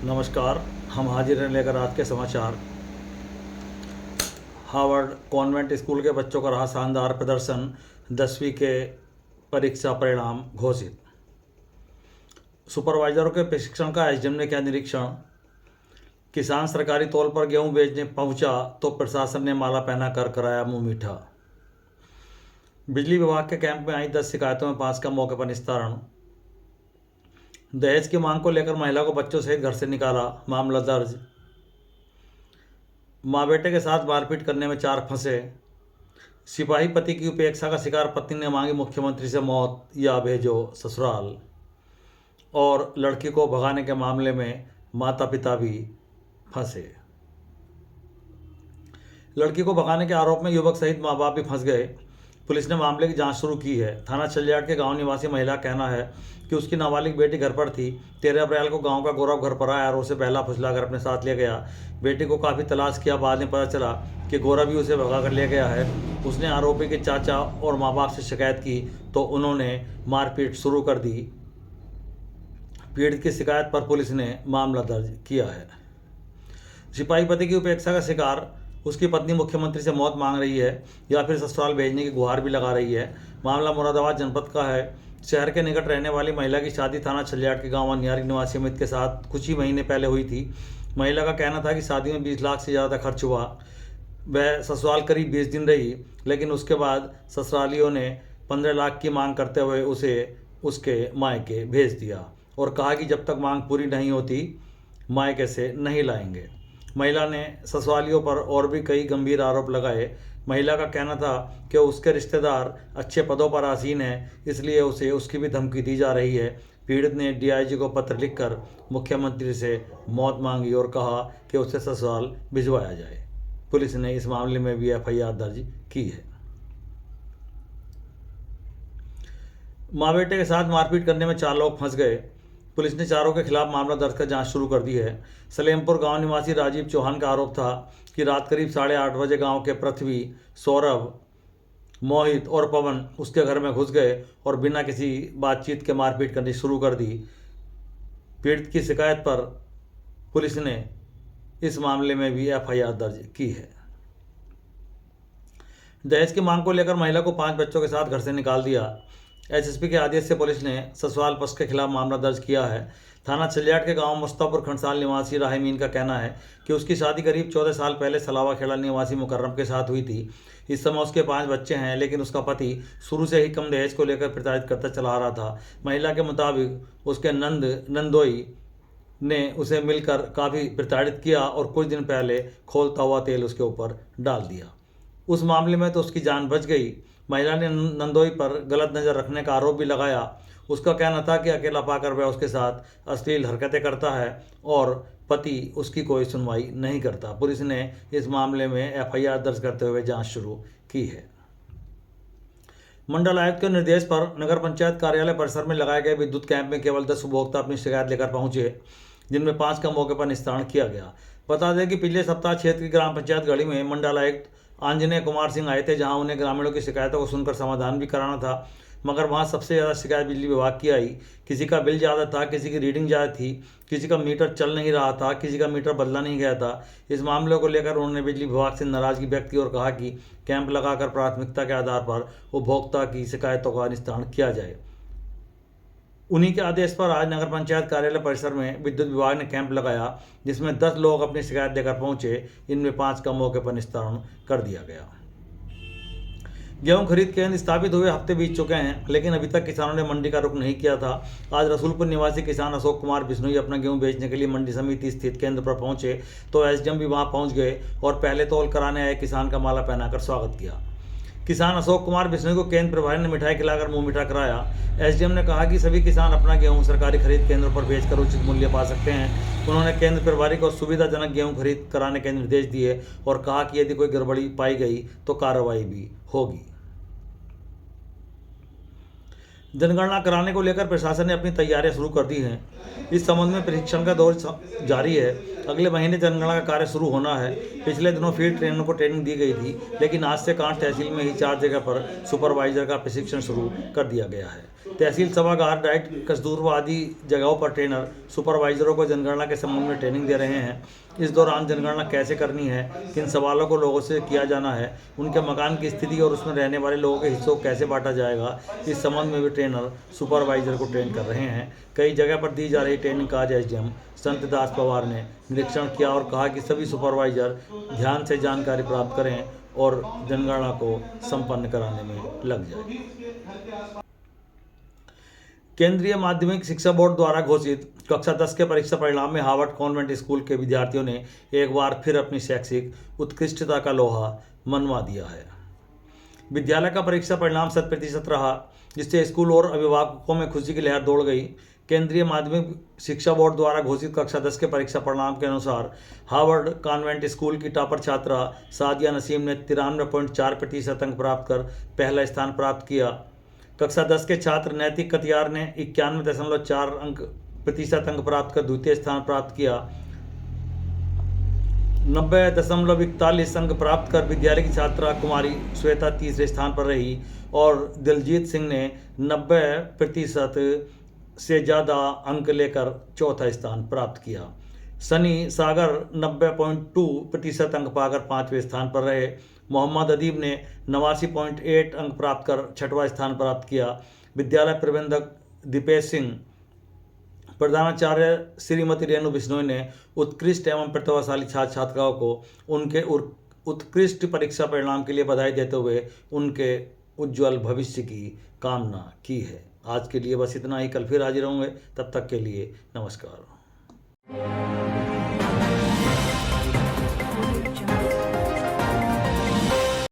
नमस्कार। हम हाजिर हैं लेकर आज के समाचार। हार्वर्ड कॉन्वेंट स्कूल के बच्चों का रहा शानदार प्रदर्शन, 10वीं के परीक्षा परिणाम घोषित। सुपरवाइजरों के प्रशिक्षण का एसडीएम ने किया निरीक्षण। किसान सरकारी तौल पर गेहूं बेचने पहुंचा तो प्रशासन ने माला पहना कर कराया मुंह मीठा। बिजली विभाग के कैंप में आई 10 शिकायतों में 5 का मौके पर निस्तारण। दहेज की मांग को लेकर महिला को बच्चों सहित घर से निकाला, मामला दर्ज। मां बेटे के साथ मारपीट करने में 4 फंसे। सिपाही पति की उपेक्षा का शिकार पत्नी ने मांगी मुख्यमंत्री से मौत या भेजो ससुराल। और लड़की को भगाने के मामले में माता पिता भी फंसे। लड़की को भगाने के आरोप में युवक सहित मां बाप भी फंस गए। पुलिस ने मामले की जांच शुरू की है। थाना चलियाट के गांव निवासी महिला का कहना है कि उसकी नाबालिग बेटी घर पर थी। 13 अप्रैल को गांव का गौरव घर पर आया और उसे बहला फुसलाकर अपने साथ ले गया। बेटी को काफ़ी तलाश किया, बाद में पता चला कि गौरव भी उसे भगा कर ले गया है। उसने आरोपी के चाचा और माँ बाप से शिकायत की तो उन्होंने मारपीट शुरू कर दी। पीड़ित की शिकायत पर पुलिस ने मामला दर्ज किया है। सिपाही पति की उपेक्षा का शिकार उसकी पत्नी मुख्यमंत्री से मौत मांग रही है या फिर ससुराल भेजने की गुहार भी लगा रही है। मामला मुरादाबाद जनपद का है। शहर के निकट रहने वाली महिला की शादी थाना चलियाट के गांव अनियारी निवासी अमित के साथ कुछ ही महीने पहले हुई थी। महिला का कहना था कि शादी में 20 लाख से ज़्यादा खर्च हुआ। वह ससुराल करीब 20 दिन रही, लेकिन उसके बाद ससुरालियों ने 15 लाख की मांग करते हुए उसे उसके मायके भेज दिया और कहा कि जब तक मांग पूरी नहीं होती मायके से नहीं लाएंगे। महिला ने ससुरालियों पर और भी कई गंभीर आरोप लगाए। महिला का कहना था कि उसके रिश्तेदार अच्छे पदों पर आसीन हैं, इसलिए उसे उसकी भी धमकी दी जा रही है। पीड़ित ने डीआईजी को पत्र लिखकर मुख्यमंत्री से मौत मांगी और कहा कि उसे ससुराल भिजवाया जाए। पुलिस ने इस मामले में भी एफआईआर दर्ज की है। मां बेटे के साथ मारपीट करने में 4 लोग फंस गए। पुलिस ने चारों के खिलाफ मामला दर्ज कर जांच शुरू कर दी है। सलेमपुर गांव निवासी राजीव चौहान का आरोप था कि रात करीब 8:30 बजे गांव के पृथ्वी, सौरभ, मोहित और पवन उसके घर में घुस गए और बिना किसी बातचीत के मारपीट करनी शुरू कर दी। पीड़ित की शिकायत पर पुलिस ने इस मामले में भी एफआईआर दर्ज की है। दहेज की मांग को लेकर महिला को 5 बच्चों के साथ घर से निकाल दिया। एसएसपी के आदेश से पुलिस ने ससुराल पक्ष के खिलाफ मामला दर्ज किया है। थाना चलियाट के गांव मुस्तापुर खंडसाल निवासी राहिमीन का कहना है कि उसकी शादी करीब 14 साल पहले सलावा खेड़ा निवासी मुकर्रम के साथ हुई थी। इस समय उसके 5 बच्चे हैं, लेकिन उसका पति शुरू से ही कम दहेज को लेकर प्रताड़ित करता चला आ रहा था। महिला के मुताबिक उसके नंदोई ने उसे मिलकर काफ़ी प्रताड़ित किया और कुछ दिन पहले खोलता हुआ तेल उसके ऊपर डाल दिया। उस मामले में तो उसकी जान बच गई। महिला ने नंदोई पर गलत नज़र रखने का आरोप भी लगाया। उसका कहना था कि अकेला पाकर वह उसके साथ अश्लील हरकतें करता है और पति उसकी कोई सुनवाई नहीं करता। पुलिस ने इस मामले में एफआईआर दर्ज करते हुए जांच शुरू की है। मंडल आयुक्त के निर्देश पर नगर पंचायत कार्यालय परिसर में लगाए गए विद्युत कैंप में केवल 10 उपभोक्ता अपनी शिकायत लेकर पहुंचे, जिनमें 5 का मौके पर निस्तारण किया गया। बता दें कि पिछले सप्ताह क्षेत्र की ग्राम पंचायत गढ़ी में मंडल आयुक्त आंजनेय कुमार सिंह आए थे, जहां उन्हें ग्रामीणों की शिकायतों को सुनकर समाधान भी कराना था। मगर वहां सबसे ज़्यादा शिकायत बिजली विभाग की आई। किसी का बिल ज़्यादा था, किसी की रीडिंग ज़्यादा थी, किसी का मीटर चल नहीं रहा था, किसी का मीटर बदला नहीं गया था। इस मामले को लेकर उन्होंने बिजली विभाग से नाराजगी व्यक्त की और कहा कि कैंप लगाकर प्राथमिकता के आधार पर उपभोक्ता की शिकायतों का निस्तारण किया जाए। उन्हीं के आदेश पर आज नगर पंचायत कार्यालय परिसर में विद्युत विभाग ने कैंप लगाया, जिसमें 10 लोग अपनी शिकायत देकर पहुंचे। इनमें 5 का मौके पर निस्तारण कर दिया गया। गेहूं खरीद केंद्र स्थापित हुए हफ्ते बीत चुके हैं, लेकिन अभी तक किसानों ने मंडी का रुख नहीं किया था। आज रसूलपुर निवासी किसान अशोक कुमार बिश्नोई अपना गेहूं बेचने के लिए मंडी समिति स्थित केंद्र पर पहुंचे तो एसडीएम भी वहां पहुंच गए और पहले तौल कराने आए किसान का माला पहनाकर स्वागत किया। किसान अशोक कुमार बिश्नोई को केंद्र प्रभारी ने मिठाई खिलाकर मुंह मीठा कराया। एसडीएम ने कहा कि सभी किसान अपना गेहूं सरकारी खरीद केंद्रों पर बेचकर उचित मूल्य पा सकते हैं। उन्होंने केंद्र प्रभारी को सुविधाजनक गेहूं खरीद कराने के निर्देश दिए और कहा कि यदि कोई गड़बड़ी पाई गई तो कार्रवाई भी होगी। जनगणना कराने को लेकर प्रशासन ने अपनी तैयारियां शुरू कर दी हैं। इस संबंध में प्रशिक्षण का दौर जारी है। अगले महीने जनगणना का कार्य शुरू होना है। पिछले दिनों फील्ड ट्रेनरों को ट्रेनिंग दी गई थी, लेकिन आज से कांठ तहसील में ही 4 जगह पर सुपरवाइजर का प्रशिक्षण शुरू कर दिया गया है। तहसील सभागार, डाइट, कस्तूरबा आदि जगहों पर ट्रेनर सुपरवाइजरों को जनगणना के संबंध में ट्रेनिंग दे रहे हैं। इस दौरान जनगणना कैसे करनी है, किन सवालों को लोगों से किया जाना है, उनके मकान की स्थिति और उसमें रहने वाले लोगों के हिस्सों को कैसे बांटा जाएगा, इस संबंध में भी ट्रेनर सुपरवाइजर को ट्रेन कर रहे हैं। कई जगह पर दी जा रही ट्रेनिंग का आज एसडीएम संत दास पवार ने निरीक्षण किया और कहा कि सभी सुपरवाइजर ध्यान से जानकारी प्राप्त करें और जनगणना को संपन्न कराने में लग जाए। केंद्रीय माध्यमिक शिक्षा बोर्ड द्वारा घोषित कक्षा 10 के परीक्षा परिणाम में हार्वर्ड कॉन्वेंट स्कूल के विद्यार्थियों ने एक बार फिर अपनी शैक्षिक उत्कृष्टता का लोहा मनवा दिया है। विद्यालय का परीक्षा परिणाम 100% रहा, जिससे स्कूल और अभिभावकों में खुशी की लहर दौड़ गई। केंद्रीय माध्यमिक शिक्षा बोर्ड द्वारा घोषित कक्षा 10 के परीक्षा परिणाम के अनुसार हार्वर्ड कॉन्वेंट स्कूल की टॉपर छात्रा सादिया नसीम ने 93.4% अंक प्राप्त कर पहला स्थान प्राप्त किया। कक्षा 10 के छात्र नैतिक कतियार ने 91.4% अंक प्राप्त कर द्वितीय स्थान प्राप्त किया। 90.41 अंक प्राप्त कर विद्यालय की छात्रा कुमारी श्वेता तीसरे स्थान पर रही और दिलजीत सिंह ने 90% से ज़्यादा अंक लेकर चौथा स्थान प्राप्त किया। सनी सागर 90.2% अंक पाकर पाँचवें स्थान पर रहे। मोहम्मद अदीब ने 89.8 अंक प्राप्त कर छठवां स्थान प्राप्त किया। विद्यालय प्रबंधक दीपेश सिंह, प्रधानाचार्य श्रीमती रेणु बिश्नोई ने उत्कृष्ट एवं प्रतिभाशाली छात्र छात्राओं को उनके उत्कृष्ट परीक्षा परिणाम के लिए बधाई देते हुए उनके उज्जवल भविष्य की कामना की है। आज के लिए बस इतना ही। कल फिर हाजिर होंगे, तब तक के लिए नमस्कार।